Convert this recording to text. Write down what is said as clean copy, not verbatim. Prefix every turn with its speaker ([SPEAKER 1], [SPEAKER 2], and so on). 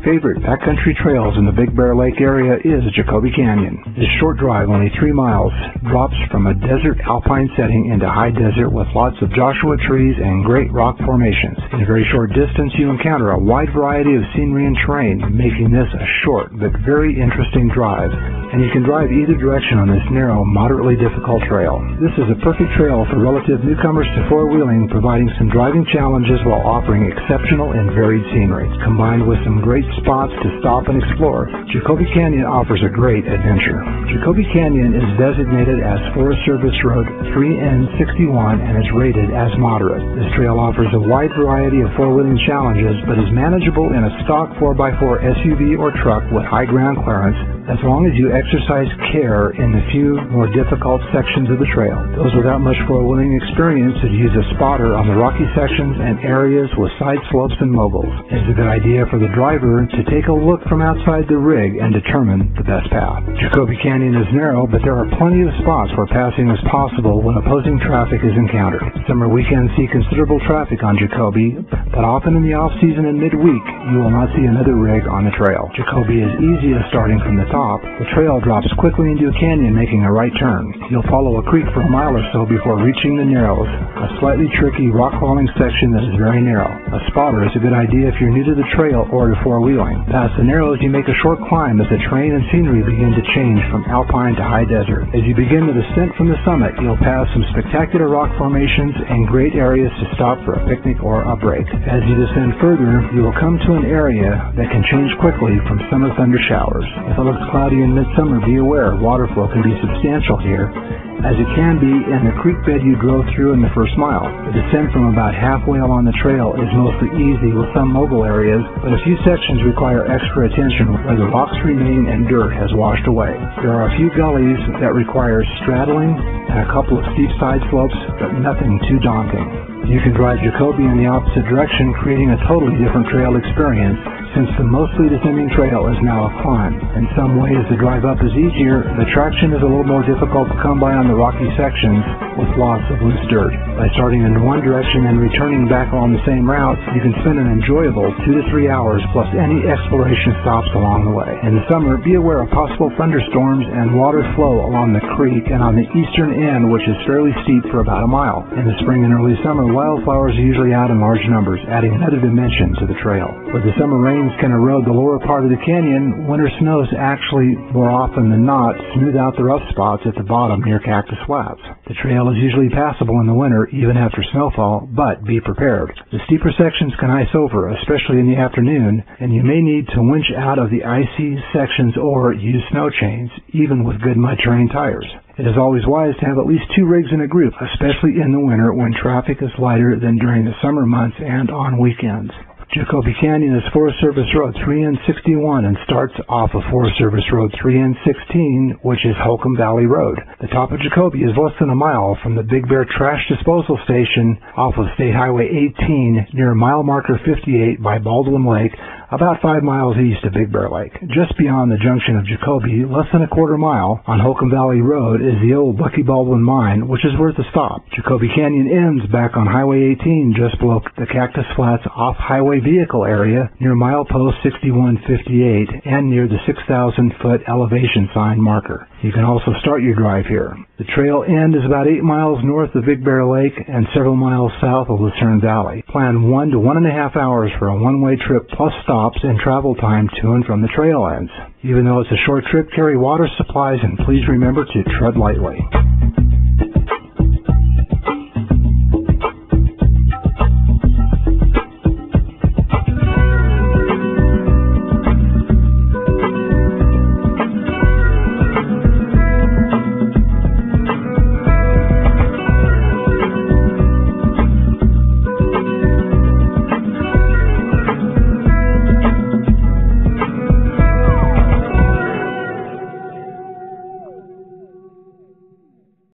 [SPEAKER 1] favorite backcountry trails in the Big Bear Lake area is Jacoby Canyon. This short drive, only 3 miles, drops from a desert alpine setting into high desert with lots of Joshua trees and great rock formations. In a very short distance, you encounter a wide variety of scenery and terrain, making this a short but very interesting drive. And you can drive either direction on this narrow, moderately difficult trail. This is a perfect trail for relative newcomers to four-wheeling, providing some driving challenges while offering exceptional and varied scenery. Combined with some great spots to stop and explore, Jacoby Canyon offers a great adventure. Jacoby Canyon is designated as Forest Service Road 3N61 and is rated as moderate. This trail offers a wide variety of four-wheeling challenges, but is manageable in a stock 4x4 SUV or truck with high ground clearance, as long as you exercise care in the few more difficult sections of the trail. Those without much four-wheeling experience should use a spotter on the rocky sections and areas with side slopes and moguls. It's a good idea for the driver to take a look from outside the rig and determine the best path. Jacoby Canyon is narrow, but there are plenty of spots where passing is possible when opposing traffic is encountered. Summer weekends see considerable traffic on Jacoby, but often in the off-season and midweek, you will not see another rig on the trail. Jacoby is easiest starting from the top. The trail drops quickly into a canyon, making a right turn. You'll follow a creek for a mile or so before reaching the Narrows, a slightly tricky rock-crawling section that is very narrow. A spotter is a good idea if you're new to the trail or to four-wheeling. Past the Narrows, you make a short climb as the terrain and scenery begin to change from alpine to high desert. As you begin the descent from the summit, you'll pass some spectacular rock formations and great areas to stop for a picnic or a break. As you descend further, you will come to an area that can change quickly from summer thunder showers. If it looks cloudy in midsummer, be aware water flow can be substantial here, as it can be in the creek bed you drove through in the first mile. The descent from about halfway along the trail is mostly easy with some mogul areas, but a few sections require extra attention where the rocks remain and dirt has washed away. There are a few gullies that require straddling and a couple of steep side slopes, but nothing too daunting. You can drive Jacoby in the opposite direction, creating a totally different trail experience, since the mostly descending trail is now a climb. In some ways, the drive up is easier. The traction is a little more difficult to come by on the rocky sections with lots of loose dirt. By starting in one direction and returning back along the same route, you can spend an enjoyable 2 to 3 hours plus any exploration stops along the way. In the summer, be aware of possible thunderstorms and water flow along the creek and on the eastern end, which is fairly steep for about a mile. In the spring and early summer, wildflowers are usually out in large numbers, adding another dimension to the trail. Where the summer rains can erode the lower part of the canyon, winter snows actually, more often than not, smooth out the rough spots at the bottom near Cactus Flats. The trail is usually passable in the winter, even after snowfall, but be prepared. The steeper sections can ice over, especially in the afternoon, and you may need to winch out of the icy sections or use snow chains, even with good mud terrain tires. It is always wise to have at least 2 rigs in a group, especially in the winter when traffic is lighter than during the summer months and on weekends. Jacoby Canyon is Forest Service Road 3N61 and starts off of Forest Service Road 3N16, which is Holcomb Valley Road. The top of Jacoby is less than a mile from the Big Bear Trash Disposal Station off of State Highway 18 near mile marker 58 by Baldwin Lake, about 5 miles east of Big Bear Lake. Just beyond the junction of Jacoby, less than a quarter mile, on Holcomb Valley Road is the old Bucky Baldwin Mine, which is worth a stop. Jacoby Canyon ends back on Highway 18 just below the Cactus Flats off-highway vehicle area near milepost 6158 and near the 6,000-foot elevation sign marker. You can also start your drive here. The trail end is about 8 miles north of Big Bear Lake and several miles south of Lucerne Valley. Plan 1 to 1.5 hours for a one-way trip plus stops and travel time to and from the trail ends. Even though it's a short trip, carry water supplies and please remember to tread lightly.